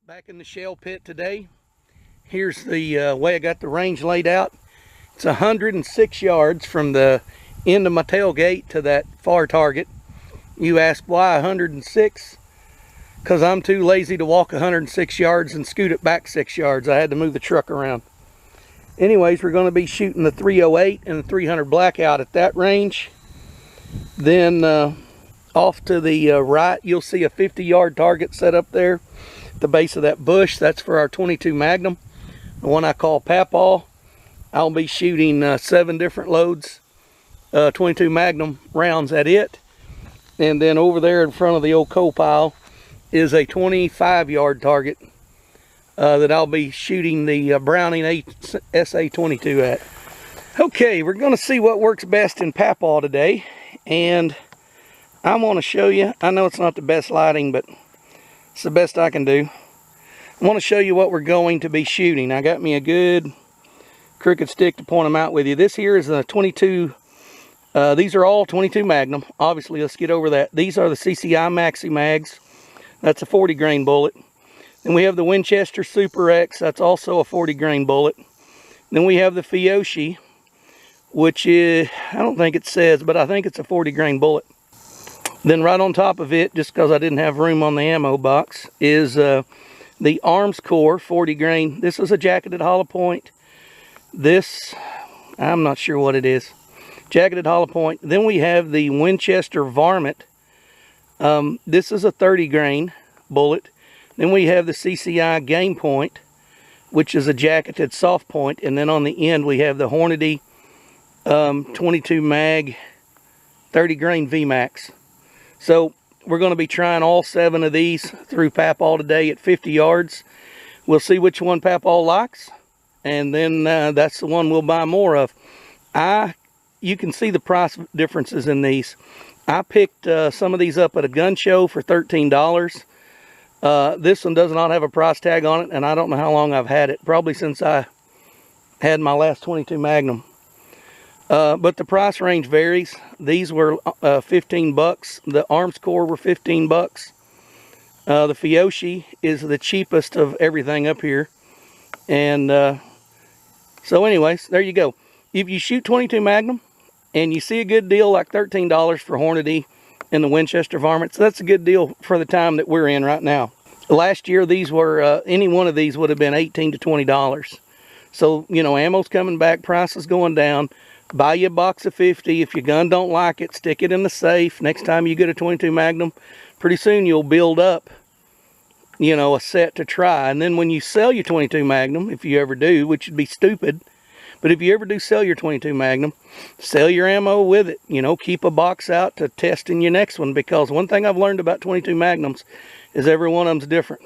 Back in the shell pit today. Here's the way I got the range laid out. It's 106 yards from the end of my tailgate to that far target. You ask why 106? Because I'm too lazy to walk 106 yards and scoot it back 6 yards. I had to move the truck around. Anyways, we're going to be shooting the 308 and the 300 blackout at that range. Then off to the right, you'll see a 50-yard target set up there at the base of that bush. That's for our 22 Magnum, the one I call Pappaw. I'll be shooting 7 different loads, 22 Magnum rounds at it. And then over there in front of the old coal pile is a 25-yard target that I'll be shooting the Browning SA-22 at. Okay, we're going to see what works best in Pappaw today, and I'm going to show you. I know it's not the best lighting, but it's the best I can do. I want to show you what we're going to be shooting. I got me a good crooked stick to point them out with you. This here is a 22. These are all 22 Magnum. Obviously, let's get over that. These are the CCI Maxi Mags. That's a 40 grain bullet. Then we have the Winchester Super X. That's also a 40 grain bullet. Then we have the Fiyoshi, which is, I don't think it says, but I think it's a 40 grain bullet. Then right on top of it, just because I didn't have room on the ammo box, is the Arms Core 40 grain. This is a jacketed hollow point. This, I'm not sure what it is. Jacketed hollow point. Then we have the Winchester Varmint. This is a 30 grain bullet. Then we have the CCI Game Point, which is a jacketed soft point. And then on the end we have the Hornady 22 mag 30 grain VMAX. So we're going to be trying all 7 of these through Pappaw today at 50 yards. We'll see which one Pappaw likes, and then that's the one we'll buy more of. You can see the price differences in these. I picked some of these up at a gun show for $13. This one does not have a price tag on it, and I don't know how long I've had it. Probably since I had my last 22 Magnum. But the price range varies. These were 15 bucks. The Arms Core were 15 bucks. The Fiyoshi is the cheapest of everything up here. And so anyways, there you go. If you shoot 22 Magnum and you see a good deal like $13 for Hornady and the Winchester Varmints, that's a good deal for the time that we're in right now. Last year, these were, any one of these would have been $18 to $20. So, you know, ammo's coming back, price is going down. Buy you a box of 50. If your gun don't like it, stick it in the safe. Next time you get a 22 Magnum, pretty soon you'll build up, you know, a set to try. And then when you sell your 22 Magnum, if you ever do, which would be stupid, but if you ever do sell your 22 Magnum, sell your ammo with it. You know, keep a box out to test in your next one, because one thing I've learned about 22 Magnums is every one of them's different.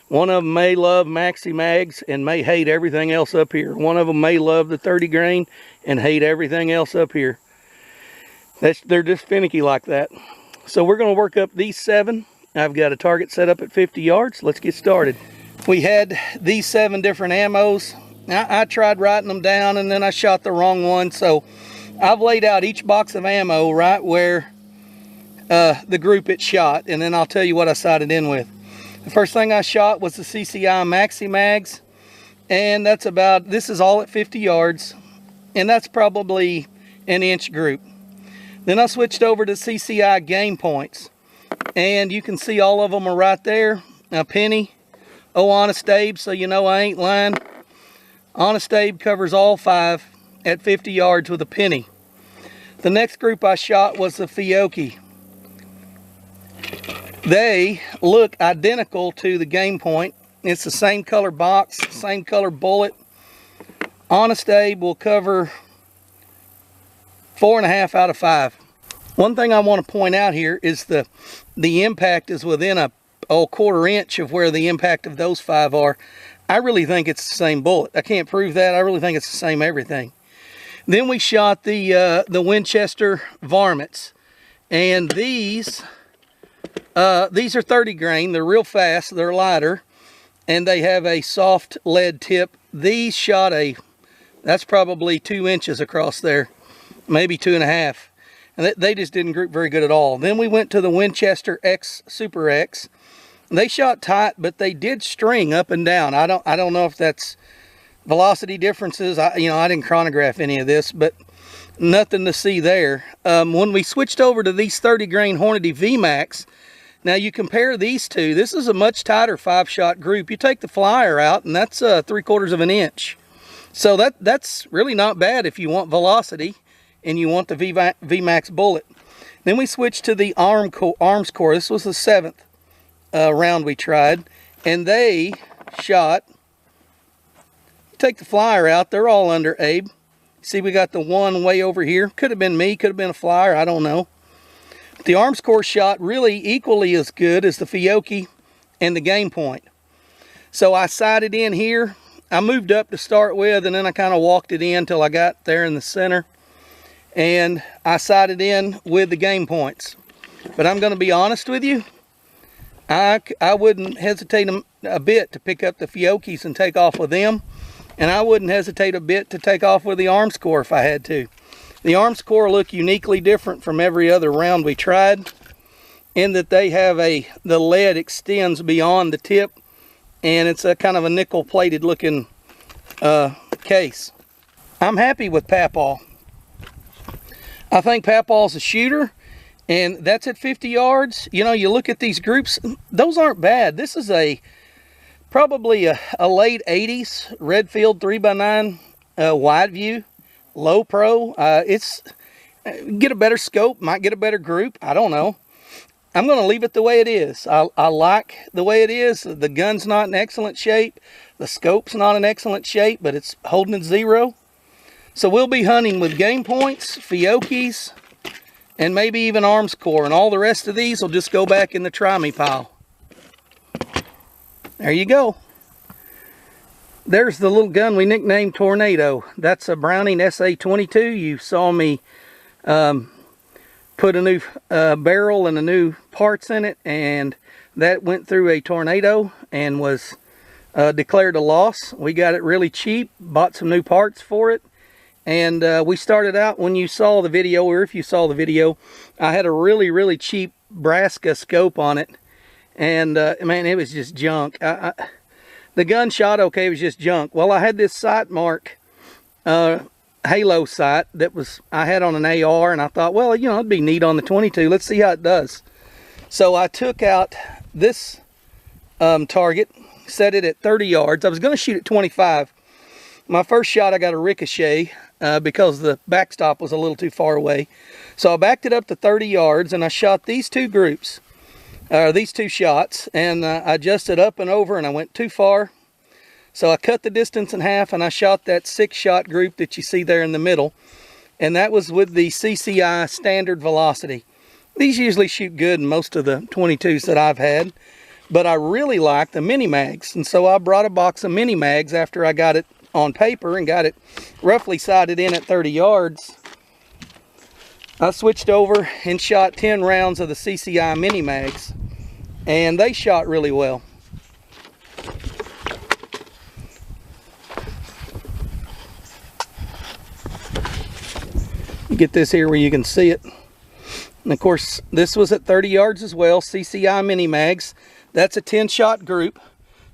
One of them may love Maxi Mags and may hate everything else up here. One of them may love the 30 grain and hate everything else up here. They're just finicky like that. So we're going to work up these 7. I've got a target set up at 50 yards. Let's get started. We had these 7 different ammos. I tried writing them down and then I shot the wrong one. So I've laid out each box of ammo right where the group it shot. And then I'll tell you what I sighted in with. The first thing I shot was the CCI Maxi Mags, and that's about, this is all at 50 yards, and that's probably an inch group. Then I switched over to CCI Game Points, and you can see all of them are right there. A penny. Oh, Honest Abe, so you know I ain't lying. Honest Abe covers all 5 at 50 yards with a penny. The next group I shot was the Fiyoshi. They look identical to the Game Point. It's the same color box, same color bullet. Honest Abe will cover 4.5 out of 5. One thing I want to point out here is the impact is within a quarter inch of where the impact of those 5 are. I really think it's the same bullet. I can't prove that. I really think it's the same everything. Then we shot the Winchester Varmints, and these are 30 grain. They're real fast. They're lighter, and they have a soft lead tip. These shot that's probably 2 inches across there, maybe 2.5. And they just didn't group very good at all. Then we went to the Winchester X Super X, They shot tight, but they did string up and down. I don't know if that's velocity differences. I didn't chronograph any of this, but nothing to see there. When we switched over to these 30 grain Hornady VMAX, now you compare these two. This is a much tighter 5-shot group. You take the flyer out, and that's 3/4 of an inch. So that's really not bad if you want velocity and you want the VMAX bullet. Then we switched to the arms core. This was the 7th round we tried, and they shot. Take the flyer out, they're all under Abe. See, we got the one way over here. Could have been me, could have been a flyer, I don't know. But the arms core shot really equally as good as the Fiocchi and the game point. So I sighted in here. I moved up to start with, and then I kind of walked it in till I got there in the center. And I sighted in with the game points. But I'm going to be honest with you, I wouldn't hesitate a bit to pick up the Fiocchis and take off with them. And I wouldn't hesitate a bit to take off with the arms core if I had to. The arms core look uniquely different from every other round we tried, in that they have the lead extends beyond the tip, and it's a kind of a nickel plated looking case. I'm happy with Pappaw. I think Pappaw's a shooter, and that's at 50 yards. You look at these groups, those aren't bad. This is probably a late 80s Redfield 3x9 wide view, low pro. It's get a better scope, might get a better group, I don't know. I'm going to leave it the way it is. I like the way it is. The gun's not in excellent shape. The scope's not in excellent shape, but it's holding at 0. So we'll be hunting with game points, Fiocchis, and maybe even arms core. And all the rest of these will just go back in the try me pile. There you go. There's the little gun we nicknamed Tornado. That's a Browning SA-22. You saw me put a new barrel and a new parts in it, and that went through a tornado and was declared a loss. We got it really cheap, bought some new parts for it, and we started out, when you saw the video, or if you saw the video, I had a really cheap Braska scope on it, and man, it was just junk. The gun shot okay, it was just junk. Well, I had this sight mark halo sight that I had on an AR, and I thought, well, it'd be neat on the 22. Let's see how it does. So I took out this target, set it at 30 yards. I was going to shoot at 25. My first shot, I got a ricochet because the backstop was a little too far away. So I backed it up to 30 yards, and I shot these two groups, these two shots, and I adjusted up and over, and I went too far. So I cut the distance in half, and I shot that 6-shot group that you see there in the middle, and that was with the CCI standard velocity. These usually shoot good in most of the 22s that I've had, but I really like the mini mags, and so I brought a box of mini mags after I got it on paper and got it roughly sighted in at 30 yards. I switched over and shot 10 rounds of the CCI mini mags, and they shot really well. Get this here where you can see it. And of course, this was at 30 yards as well, CCI mini mags. That's a 10-shot group.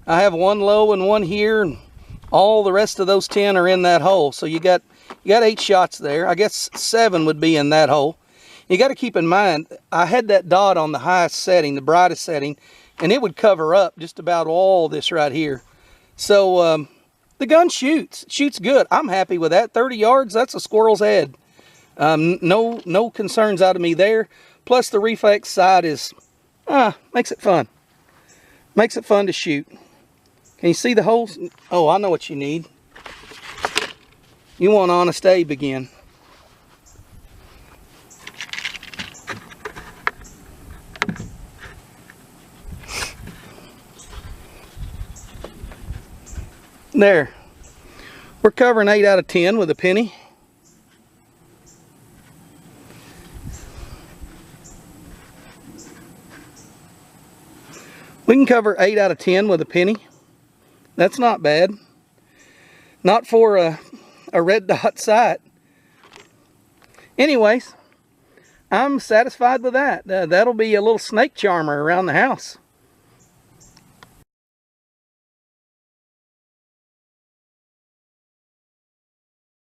I have one low and one here, and all the rest of those 10 are in that hole. So you got 8 shots there. I guess 7 would be in that hole. You got to keep in mind, I had that dot on the highest setting, the brightest setting, and it would cover up just about all this right here. So the gun shoots good. I'm happy with that. 30 yards, that's a squirrel's head. No concerns out of me there. Plus the reflex side is, makes it fun. Makes it fun to shoot. Can you see the holes? Oh, I know what you need. You want Honest Abe again. There. We're covering 8 out of 10 with a penny. We can cover 8 out of 10 with a penny. That's not bad. Not for a red dot sight. Anyways, I'm satisfied with that. That'll be a little snake charmer around the house.